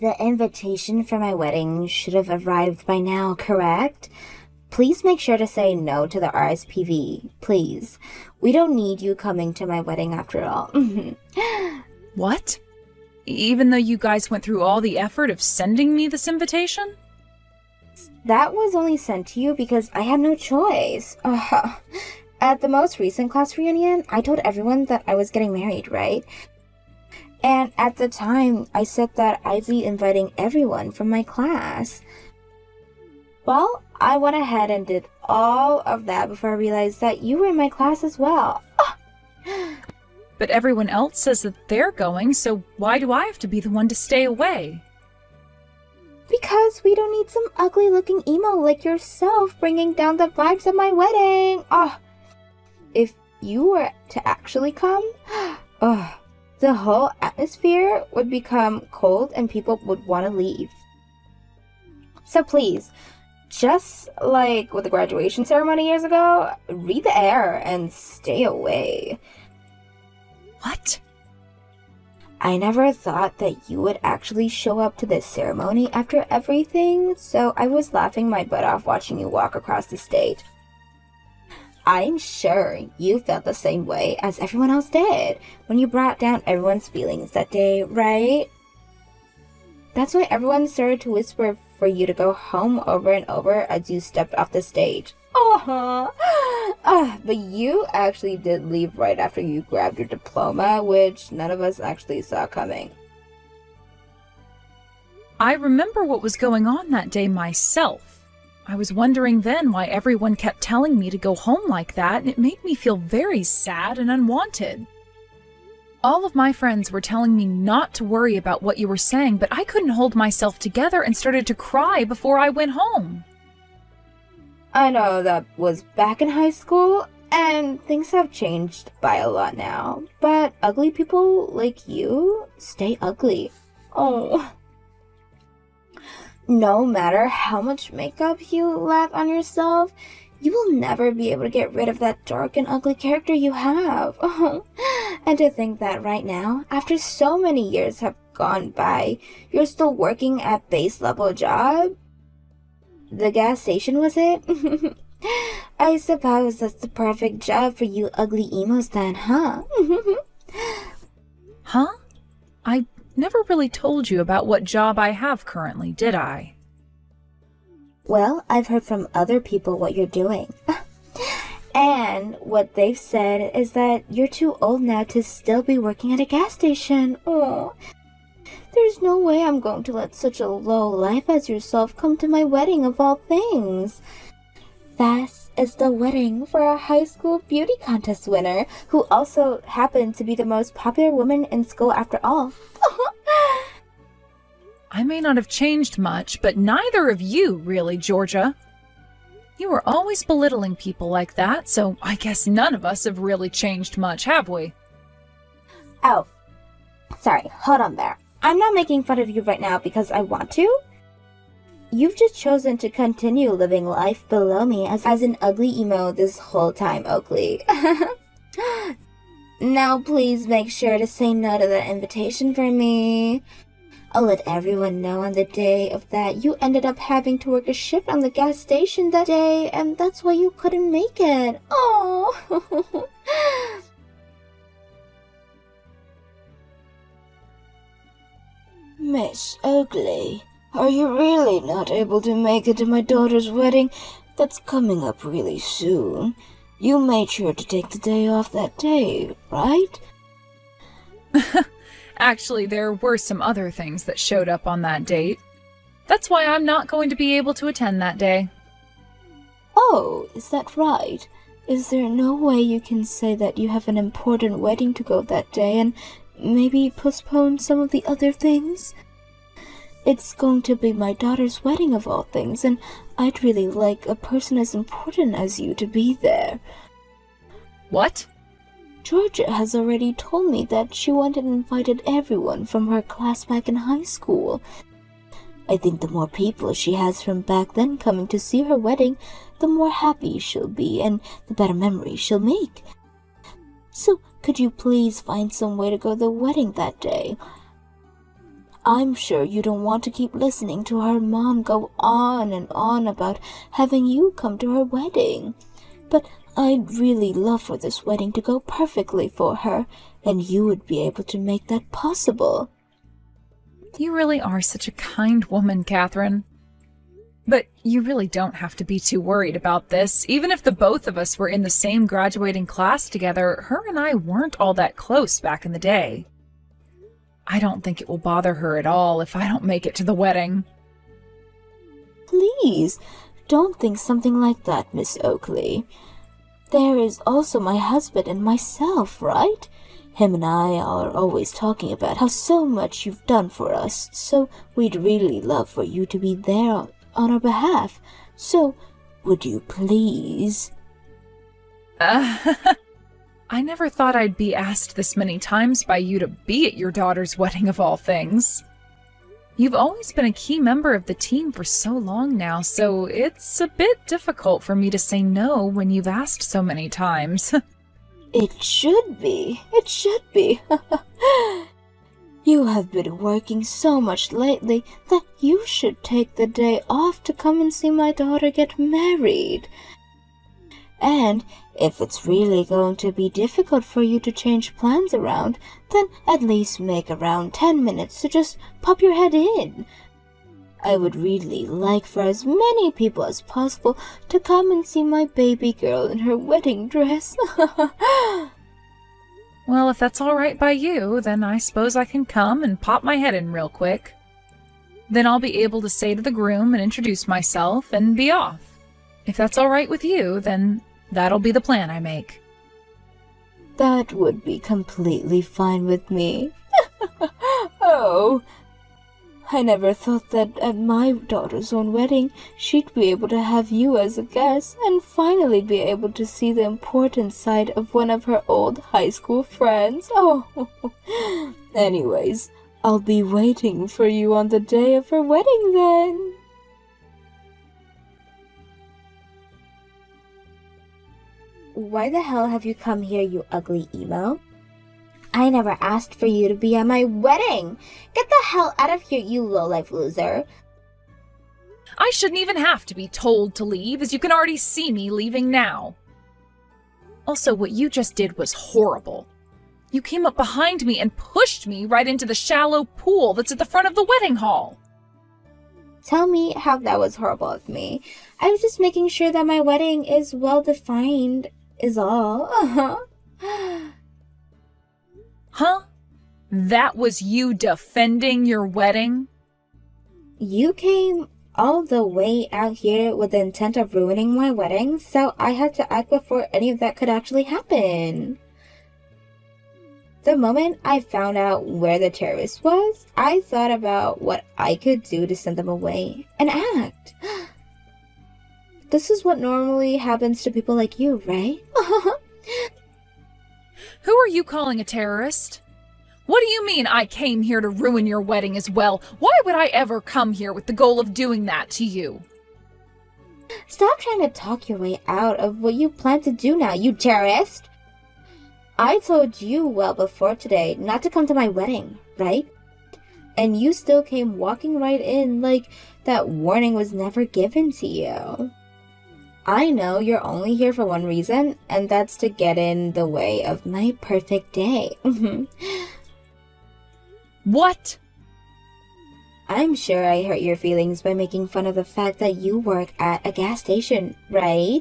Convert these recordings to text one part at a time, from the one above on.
The invitation for my wedding should have arrived by now, correct? Please make sure to say no to the RSPV, please. We don't need you coming to my wedding after all. What? Even though you guys went through all the effort of sending me this invitation? That was only sent to you because I had no choice. At the most recent class reunion, I told everyone that I was getting married, right? And at the time, I said that I'd be inviting everyone from my class. Well, I went ahead and did all of that before I realized that you were in my class as well. But everyone else says that they're going, so why do I have to be the one to stay away? Because we don't need some ugly-looking emo like yourself bringing down the vibes of my wedding. If you were to actually come, the whole atmosphere would become cold and people would want to leave. So please, just like with the graduation ceremony years ago, read the air and stay away. What? I never thought that you would actually show up to this ceremony after everything, so I was laughing my butt off watching you walk across the stage. I'm sure you felt the same way as everyone else did when you brought down everyone's feelings that day, right? That's why everyone started to whisper for you to go home over and over as you stepped off the stage. But you actually did leave right after you grabbed your diploma, which none of us actually saw coming. I remember what was going on that day myself. I was wondering then why everyone kept telling me to go home like that, and it made me feel very sad and unwanted. All of my friends were telling me not to worry about what you were saying, but I couldn't hold myself together and started to cry before I went home. I know that was back in high school, and things have changed by a lot now, but ugly people like you stay ugly. No matter how much makeup you lap on yourself, you will never be able to get rid of that dark and ugly character you have. And to think that right now, after so many years have gone by, you're still working at base level job? The gas station, was it? I suppose that's the perfect job for you ugly emos then, huh? Huh? I never really told you about what job I have currently, did I? Well, I've heard from other people what you're doing. And what they've said is that you're too old now to still be working at a gas station. There's no way I'm going to let such a low life as yourself come to my wedding of all things. This is the wedding for a high school beauty contest winner who also happened to be the most popular woman in school after all. I may not have changed much, but neither of you, really, Georgia. You were always belittling people like that, so I guess none of us have really changed much, have we? Oh, sorry, hold on there. I'm not making fun of you right now because I want to. You've just chosen to continue living life below me as an ugly emo this whole time, Oakley. Now please make sure to say no to that invitation for me. I'll let everyone know on the day of that you ended up having to work a shift on the gas station that day, and that's why you couldn't make it. Oh. Miss Oakley, are you really not able to make it to my daughter's wedding that's coming up really soon? You made sure to take the day off that day, right? Actually, there were some other things that showed up on that date. That's why I'm not going to be able to attend that day. Oh, is that right? Is there no way you can say that you have an important wedding to go that day and maybe postpone some of the other things? It's going to be my daughter's wedding of all things, and I'd really like a person as important as you to be there. What? Georgia has already told me that she went and invited everyone from her class back in high school. I think the more people she has from back then coming to see her wedding, the more happy she'll be and the better memories she'll make. So, could you please find some way to go to the wedding that day? I'm sure you don't want to keep listening to her mom go on and on about having you come to her wedding. But I'd really love for this wedding to go perfectly for her, and you would be able to make that possible. You really are such a kind woman, Catherine. But you really don't have to be too worried about this. Even if the both of us were in the same graduating class together, her and I weren't all that close back in the day. I don't think it will bother her at all if I don't make it to the wedding. Please, don't think something like that, Miss Oakley. There is also my husband and myself, right? Him and I are always talking about how so much you've done for us, so we'd really love for you to be there on our behalf. So, would you please? I never thought I'd be asked this many times by you to be at your daughter's wedding of all things. You've always been a key member of the team for so long now, so it's a bit difficult for me to say no when you've asked so many times. It should be. It should be. You have been working so much lately that you should take the day off to come and see my daughter get married. And if it's really going to be difficult for you to change plans around, then at least make around 10 minutes to just pop your head in. I would really like for as many people as possible to come and see my baby girl in her wedding dress. Well, if that's all right by you, then I suppose I can come and pop my head in real quick. Then I'll be able to say to the groom and introduce myself and be off. If that's all right with you, then that'll be the plan I make. That would be completely fine with me. Oh, I never thought that at my daughter's own wedding, she'd be able to have you as a guest and finally be able to see the important side of one of her old high school friends. Oh, anyways, I'll be waiting for you on the day of her wedding then. Why the hell have you come here, you ugly emo? I never asked for you to be at my wedding! Get the hell out of here, you low-life loser! I shouldn't even have to be told to leave, as you can already see me leaving now. Also, what you just did was horrible. You came up behind me and pushed me right into the shallow pool that's at the front of the wedding hall. Tell me how that was horrible of me. I was just making sure that my wedding is well-defined, is all. Huh? That was you defending your wedding? You came all the way out here with the intent of ruining my wedding, so I had to act before any of that could actually happen. The moment I found out where the terrorist was, I thought about what I could do to send them away and act. This is what normally happens to people like you, right? Who are you calling a terrorist? What do you mean I came here to ruin your wedding as well? Why would I ever come here with the goal of doing that to you? Stop trying to talk your way out of what you plan to do now, you terrorist! I told you well before today not to come to my wedding, right? And you still came walking right in like that warning was never given to you. I know you're only here for one reason, and that's to get in the way of my perfect day. What? I'm sure I hurt your feelings by making fun of the fact that you work at a gas station, right?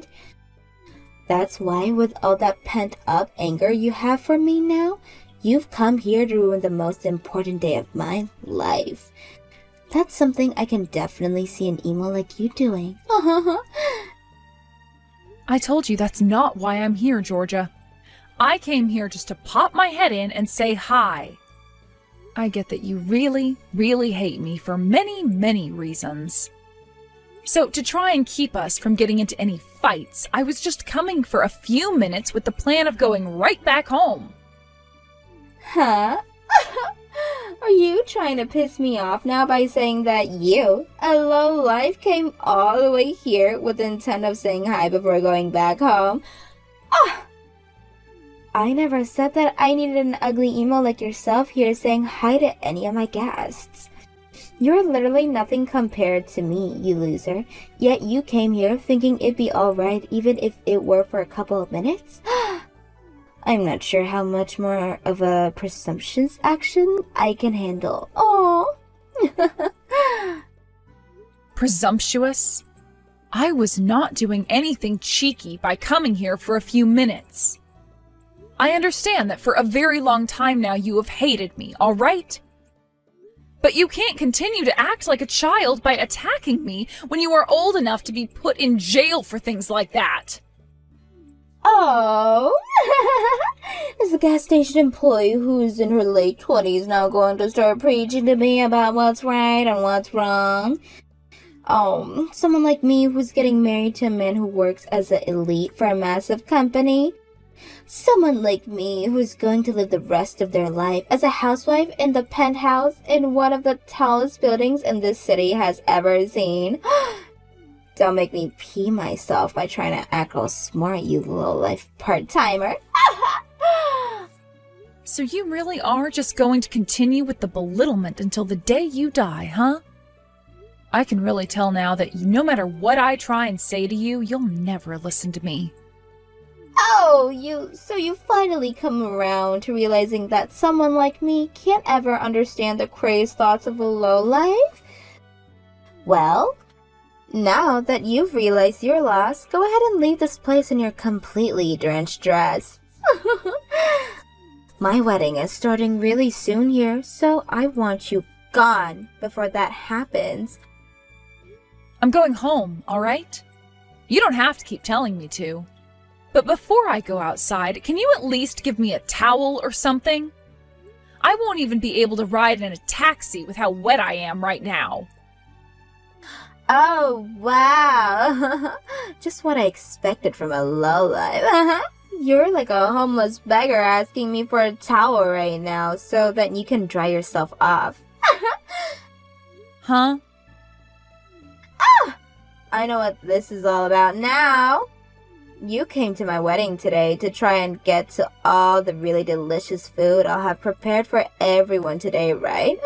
That's why, with all that pent-up anger you have for me now, you've come here to ruin the most important day of my life. That's something I can definitely see an emo like you doing. I told you that's not why I'm here, Georgia. I came here just to pop my head in and say hi. I get that you really, really hate me for many, many reasons. So to try and keep us from getting into any fights, I was just coming for a few minutes with the plan of going right back home. Huh? Are you trying to piss me off now by saying that you, a lowlife, came all the way here with the intent of saying hi before going back home? Ah! I never said that I needed an ugly emo like yourself here saying hi to any of my guests. You're literally nothing compared to me, you loser. Yet you came here thinking it'd be alright even if it were for a couple of minutes? I'm not sure how much more of a presumptuous action I can handle. Oh. Presumptuous? I was not doing anything cheeky by coming here for a few minutes. I understand that for a very long time now you have hated me, all right? But you can't continue to act like a child by attacking me when you are old enough to be put in jail for things like that. Oh. Is the gas station employee who's in her late 20s now going to start preaching to me about what's right and what's wrong? Oh, someone like me who's getting married to a man who works as an elite for a massive company? Someone like me who's going to live the rest of their life as a housewife in the penthouse in one of the tallest buildings in this city has ever seen? Don't make me pee myself by trying to act all smart, you low-life part-timer. So you really are just going to continue with the belittlement until the day you die, huh? I can really tell now that no matter what I try and say to you, you'll never listen to me. Oh, so you finally come around to realizing that someone like me can't ever understand the crazed thoughts of a lowlife? Well, now that you've realized your loss, go ahead and leave this place in your completely drenched dress. My wedding is starting really soon here, so I want you gone before that happens. I'm going home, all right? You don't have to keep telling me to. But before I go outside, can you at least give me a towel or something? I won't even be able to ride in a taxi with how wet I am right now. Oh, wow. Just what I expected from a lowlife. You're like a homeless beggar asking me for a towel right now so that you can dry yourself off. Huh? I know what this is all about now. You came to my wedding today to try and get to all the really delicious food I'll have prepared for everyone today, right?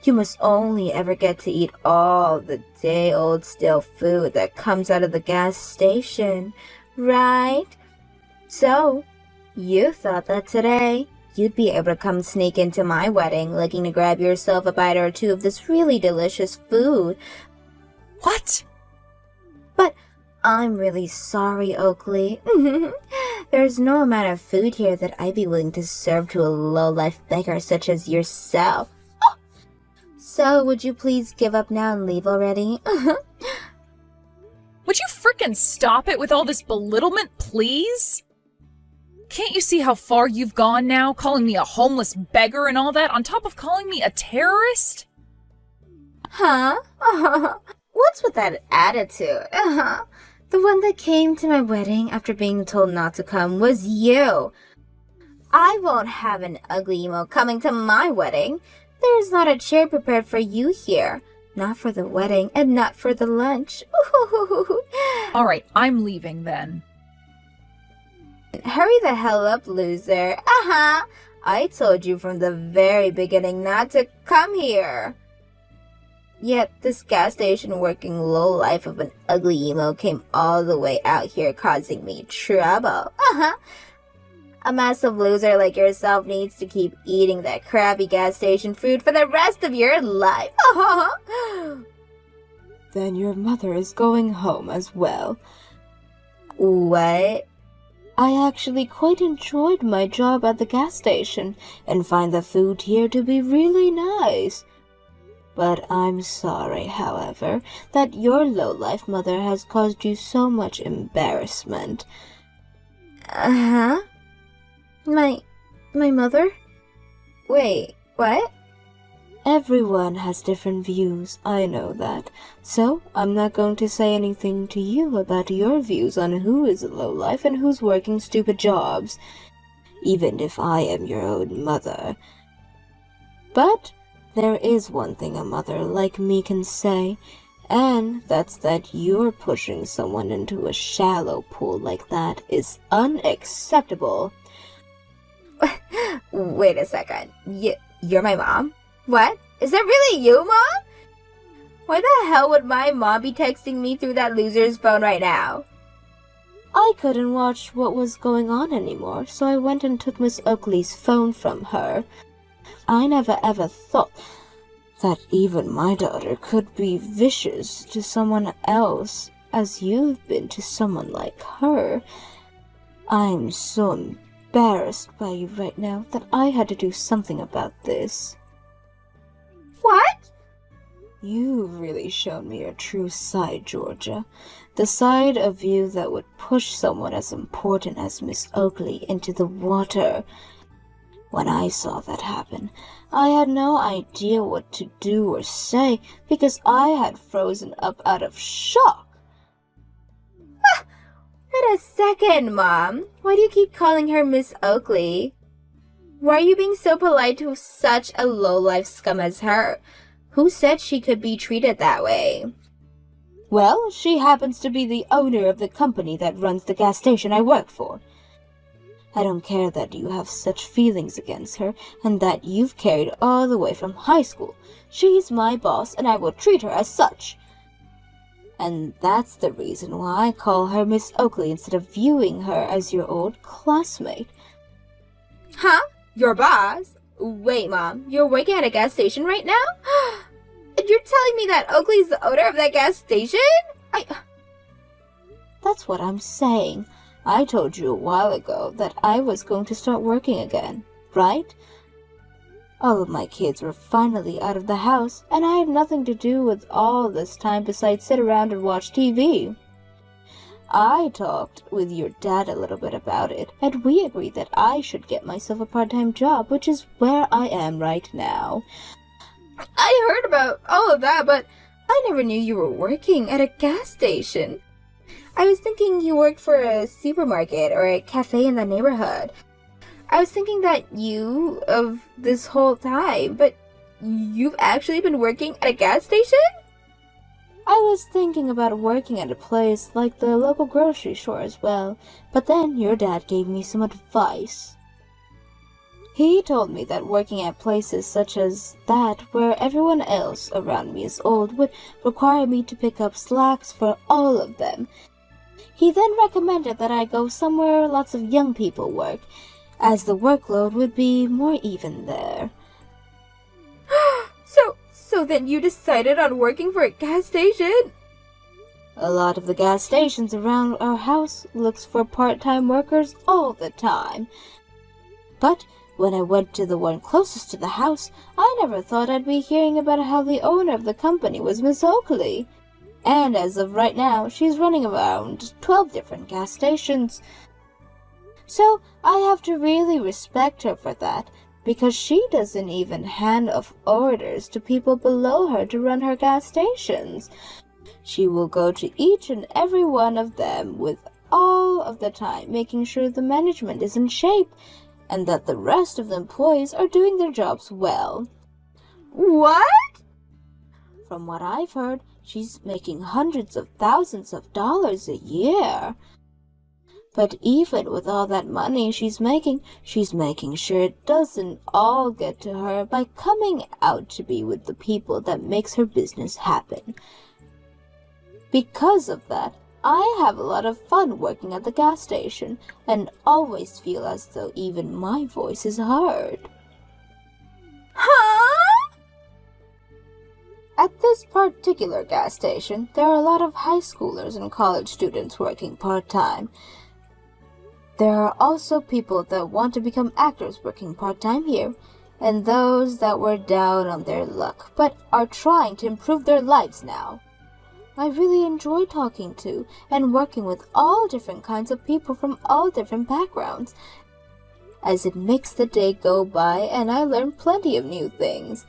You must only ever get to eat all the day-old stale food that comes out of the gas station, right? So, you thought that today you'd be able to come sneak into my wedding looking to grab yourself a bite or two of this really delicious food. What? But I'm really sorry, Oakley. There's no amount of food here that I'd be willing to serve to a low-life beggar such as yourself. So, would you please give up now and leave already? Would you frickin' stop it with all this belittlement, please? Can't you see how far you've gone now, calling me a homeless beggar and all that, on top of calling me a terrorist? Huh? What's with that attitude? The one that came to my wedding after being told not to come was you. I won't have an ugly emo coming to my wedding. There's not a chair prepared for you here. Not for the wedding and not for the lunch. Alright, I'm leaving then. Hurry the hell up, loser. I told you from the very beginning not to come here. Yet this gas station working lowlife of an ugly emo came all the way out here causing me trouble. A massive loser like yourself needs to keep eating that crappy gas station food for the rest of your life. Then your mother is going home as well. What? I actually quite enjoyed my job at the gas station and find the food here to be really nice. But I'm sorry, however, that your lowlife mother has caused you so much embarrassment. My mother? Wait, what? Everyone has different views, I know that. So, I'm not going to say anything to you about your views on who is a lowlife and who's working stupid jobs, even if I am your own mother. But there is one thing a mother like me can say, and that's that you're pushing someone into a shallow pool like that is unacceptable. Wait a second. You're my mom? What? Is that really you, Mom? Why the hell would my mom be texting me through that loser's phone right now? I couldn't watch what was going on anymore, so I went and took Miss Oakley's phone from her. I never ever thought that even my daughter could be vicious to someone else as you've been to someone like her. I'm so embarrassed by you right now that I had to do something about this. What? You've really shown me your true side, Georgia. The side of you that would push someone as important as Miss Oakley into the water. When I saw that happen, I had no idea what to do or say because I had frozen up out of shock. Wait a second, Mom. Why do you keep calling her Miss Oakley? Why are you being so polite to such a low-life scum as her? Who said she could be treated that way? Well, she happens to be the owner of the company that runs the gas station I work for. I don't care that you have such feelings against her and that you've carried all the way from high school. She's my boss and I will treat her as such. And that's the reason why I call her Miss Oakley instead of viewing her as your old classmate. Huh? Your boss? Wait, Mom, you're working at a gas station right now? And you're telling me that Oakley's the owner of that gas station? That's what I'm saying. I told you a while ago that I was going to start working again, right? All of my kids were finally out of the house, and I had nothing to do with all this time besides sit around and watch TV. I talked with your dad a little bit about it, and we agreed that I should get myself a part-time job, which is where I am right now. I heard about all of that, but I never knew you were working at a gas station. I was thinking you worked for a supermarket or a cafe in the neighborhood. I was thinking that you of this whole time, but you've actually been working at a gas station? I was thinking about working at a place like the local grocery store as well, but then your dad gave me some advice. He told me that working at places such as that, where everyone else around me is old, would require me to pick up slacks for all of them. He then recommended that I go somewhere lots of young people work, as the workload would be more even there. So then you decided on working for a gas station? A lot of the gas stations around our house looks for part-time workers all the time. But when I went to the one closest to the house, I never thought I'd be hearing about how the owner of the company was Miss Oakley. And as of right now, she's running around 12 different gas stations. So I have to really respect her for that, because she doesn't even hand off orders to people below her to run her gas stations. She will go to each and every one of them with all of the time, making sure the management is in shape and that the rest of the employees are doing their jobs well. What? From what I've heard, she's making hundreds of thousands of dollars a year. But even with all that money she's making sure it doesn't all get to her by coming out to be with the people that makes her business happen. Because of that, I have a lot of fun working at the gas station and always feel as though even my voice is heard. Huh? At this particular gas station, there are a lot of high schoolers and college students working part-time. There are also people that want to become actors working part-time here, and those that were down on their luck but are trying to improve their lives now. I really enjoy talking to and working with all different kinds of people from all different backgrounds, as it makes the day go by and I learn plenty of new things.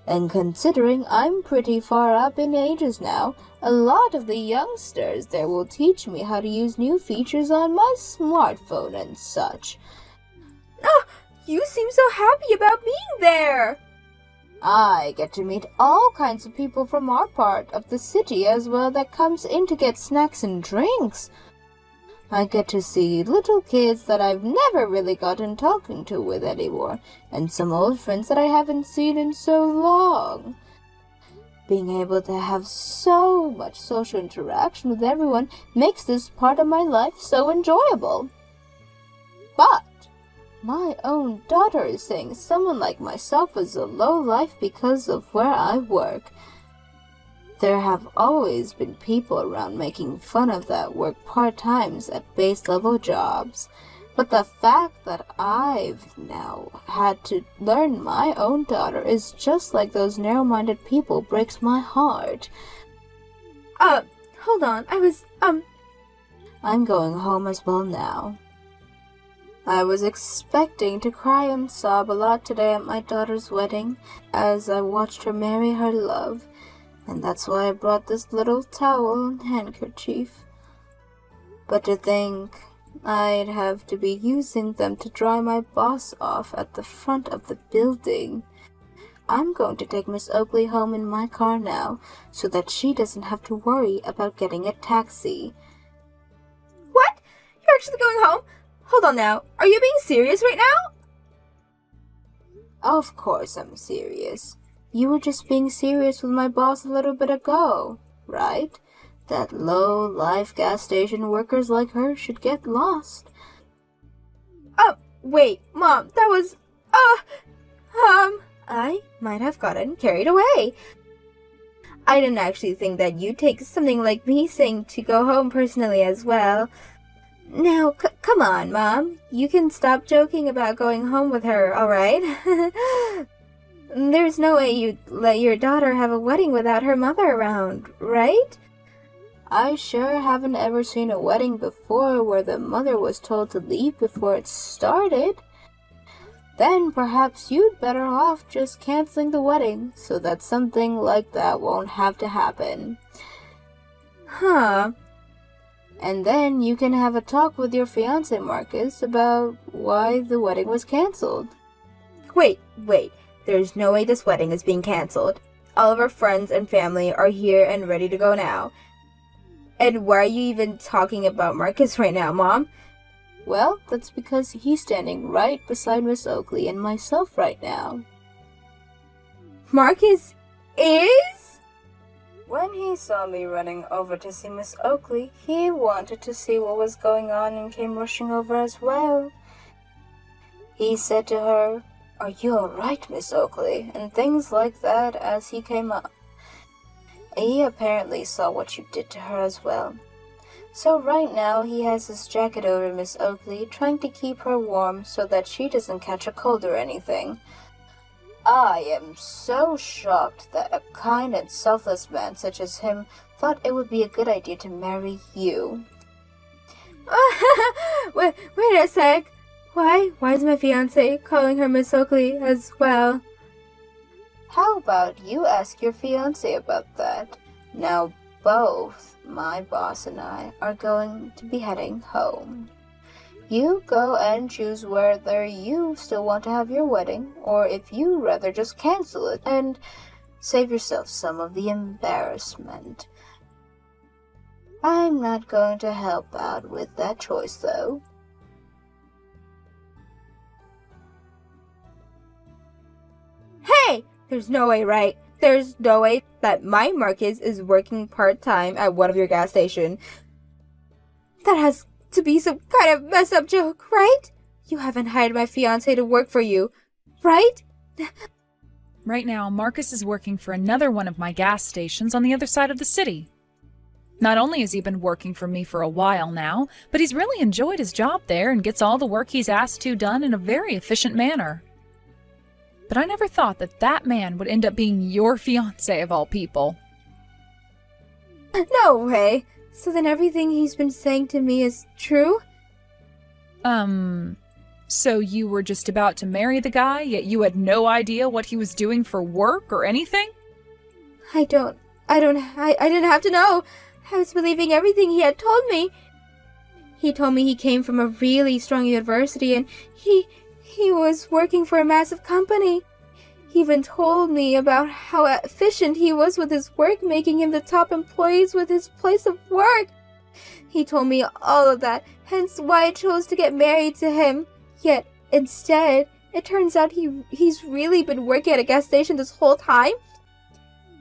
And considering I'm pretty far up in ages now, a lot of the youngsters there will teach me how to use new features on my smartphone and such. Oh, you seem so happy about being there. I get to meet all kinds of people from our part of the city as well that comes in to get snacks and drinks. I get to see little kids that I've never really gotten talking to with anymore, and some old friends that I haven't seen in so long. Being able to have so much social interaction with everyone makes this part of my life so enjoyable. But my own daughter is saying someone like myself is a low life because of where I work. There have always been people around making fun of that work part-times at base-level jobs, but the fact that I've now had to learn my own daughter is just like those narrow-minded people breaks my heart. Hold on, I'm going home as well now. I was expecting to cry and sob a lot today at my daughter's wedding as I watched her marry her love. And that's why I brought this little towel and handkerchief. But to think I'd have to be using them to dry my boss off at the front of the building. I'm going to take Miss Oakley home in my car now, so that she doesn't have to worry about getting a taxi. What? You're actually going home? Hold on now. Are you being serious right now? Of course I'm serious. You were just being serious with my boss a little bit ago, right? That low-life gas station workers like her should get lost. Oh, wait, Mom, that was, I might have gotten carried away. I didn't actually think that you'd take something like me saying to go home personally as well. Now, come on, Mom. You can stop joking about going home with her, alright? There's no way you'd let your daughter have a wedding without her mother around, right? I sure haven't ever seen a wedding before where the mother was told to leave before it started. Then perhaps you'd better off just canceling the wedding so that something like that won't have to happen. Huh. And then you can have a talk with your fiancé Marcus about why the wedding was canceled. Wait. There's no way this wedding is being canceled. All of our friends and family are here and ready to go now. And why are you even talking about Marcus right now, Mom? Well, that's because he's standing right beside Miss Oakley and myself right now. Marcus is? When he saw me running over to see Miss Oakley, he wanted to see what was going on and came rushing over as well. He said to her, "Are you all right, Miss Oakley?" and things like that as he came up. He apparently saw what you did to her as well. So right now he has his jacket over Miss Oakley, trying to keep her warm so that she doesn't catch a cold or anything. I am so shocked that a kind and selfless man such as him thought it would be a good idea to marry you. Wait a sec. Why is my fiancé calling her Miss Oakley as well? How about you ask your fiancé about that? Now both my boss and I are going to be heading home. You go and choose whether you still want to have your wedding, or if you rather just cancel it and save yourself some of the embarrassment. I'm not going to help out with that choice, though. Hey! There's no way, right? There's no way that my Marcus is working part-time at one of your gas stations. That has to be some kind of messed up joke, right? You haven't hired my fiancé to work for you, right? Right now, Marcus is working for another one of my gas stations on the other side of the city. Not only has he been working for me for a while now, but he's really enjoyed his job there and gets all the work he's asked to done in a very efficient manner. But I never thought that that man would end up being your fiancé of all people. No way. So then everything he's been saying to me is true? So you were just about to marry the guy, yet you had no idea what he was doing for work or anything? I didn't have to know. I was believing everything he had told me. He told me he came from a really strong university and he was working for a massive company. He even told me about how efficient he was with his work, making him the top employees with his place of work. He told me all of that, hence why I chose to get married to him. Yet, instead, it turns out he's really been working at a gas station this whole time.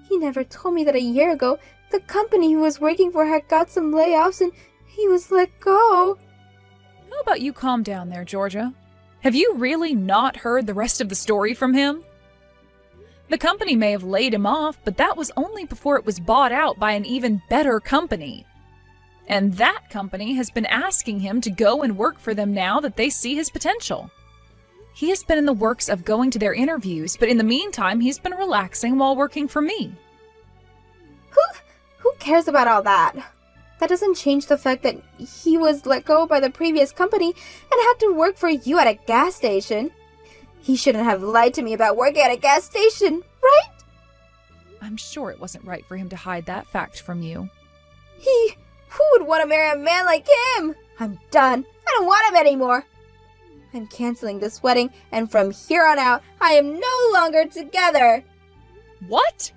He never told me that a year ago, the company he was working for had got some layoffs and he was let go. How about you calm down there, Georgia? Have you really not heard the rest of the story from him? The company may have laid him off, but that was only before it was bought out by an even better company. And that company has been asking him to go and work for them now that they see his potential. He has been in the works of going to their interviews, but in the meantime, he's been relaxing while working for me. Who cares about all that? That doesn't change the fact that he was let go by the previous company and had to work for you at a gas station. He shouldn't have lied to me about working at a gas station, right? I'm sure it wasn't right for him to hide that fact from you. Who would want to marry a man like him? I'm done. I don't want him anymore. I'm canceling this wedding, and from here on out, I am no longer together. What?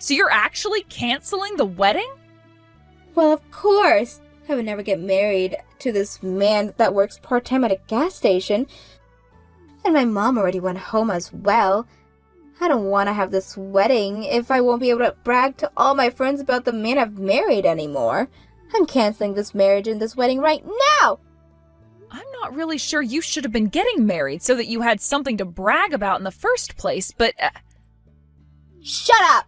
So you're actually canceling the wedding? Well, of course. I would never get married to this man that works part-time at a gas station. And my mom already went home as well. I don't want to have this wedding if I won't be able to brag to all my friends about the man I've married anymore. I'm canceling this marriage and this wedding right now! I'm not really sure you should have been getting married so that you had something to brag about in the first place, but... Shut up!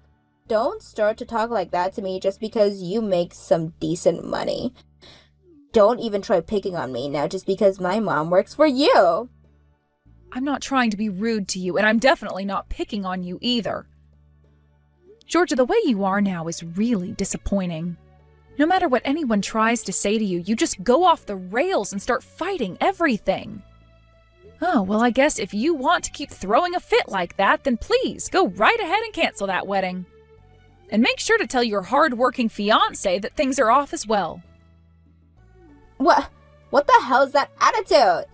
Don't start to talk like that to me just because you make some decent money. Don't even try picking on me now just because my mom works for you. I'm not trying to be rude to you, and I'm definitely not picking on you either. Georgia, the way you are now is really disappointing. No matter what anyone tries to say to you, you just go off the rails and start fighting everything. Oh, well, I guess if you want to keep throwing a fit like that, then please go right ahead and cancel that wedding. And make sure to tell your hard-working fiancé that things are off as well. What the hell is that attitude?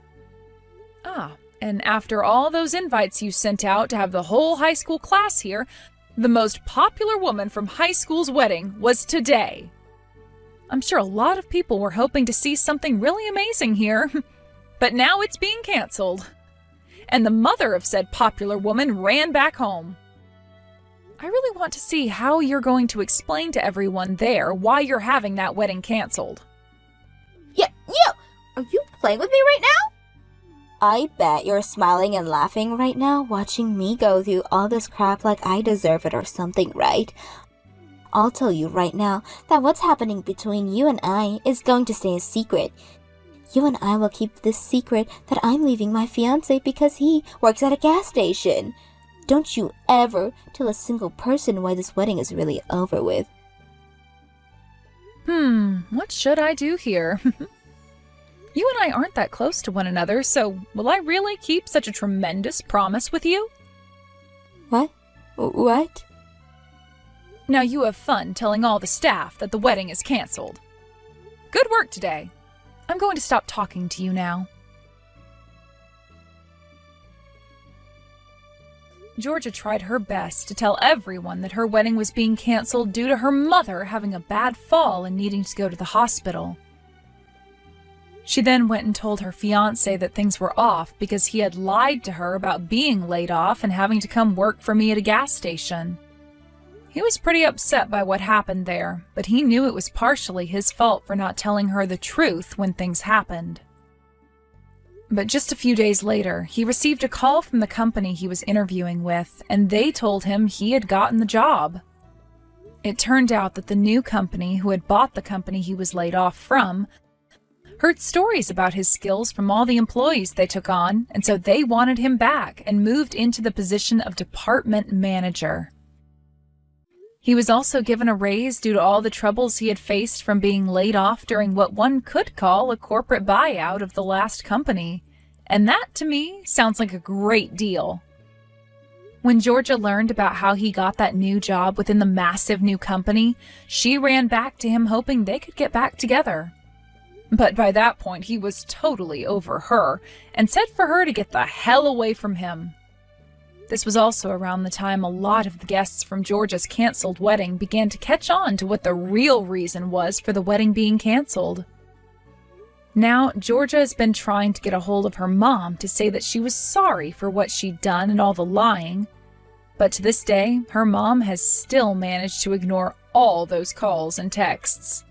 Ah, and after all those invites you sent out to have the whole high school class here, the most popular woman from high school's wedding was today. I'm sure a lot of people were hoping to see something really amazing here, but now it's being canceled. And the mother of said popular woman ran back home. I really want to see how you're going to explain to everyone there why you're having that wedding canceled. Yeah, you! Are you playing with me right now? I bet you're smiling and laughing right now watching me go through all this crap like I deserve it or something, right? I'll tell you right now that what's happening between you and I is going to stay a secret. You and I will keep this secret that I'm leaving my fiancé because he works at a gas station. Don't you ever tell a single person why this wedding is really over with. What should I do here? You and I aren't that close to one another, so will I really keep such a tremendous promise with you? What? Now you have fun telling all the staff that the wedding is canceled. Good work today. I'm going to stop talking to you now. Georgia tried her best to tell everyone that her wedding was being canceled due to her mother having a bad fall and needing to go to the hospital. She then went and told her fiancé that things were off because he had lied to her about being laid off and having to come work for me at a gas station. He was pretty upset by what happened there, but he knew it was partially his fault for not telling her the truth when things happened. But just a few days later, he received a call from the company he was interviewing with, and they told him he had gotten the job. It turned out that the new company, who had bought the company he was laid off from, heard stories about his skills from all the employees they took on, and so they wanted him back and moved into the position of department manager. He was also given a raise due to all the troubles he had faced from being laid off during what one could call a corporate buyout of the last company, and that, to me, sounds like a great deal. When Georgia learned about how he got that new job within the massive new company, she ran back to him hoping they could get back together. But by that point, he was totally over her and said for her to get the hell away from him. This was also around the time a lot of the guests from Georgia's canceled wedding began to catch on to what the real reason was for the wedding being canceled. Now, Georgia has been trying to get a hold of her mom to say that she was sorry for what she'd done and all the lying, but to this day, her mom has still managed to ignore all those calls and texts.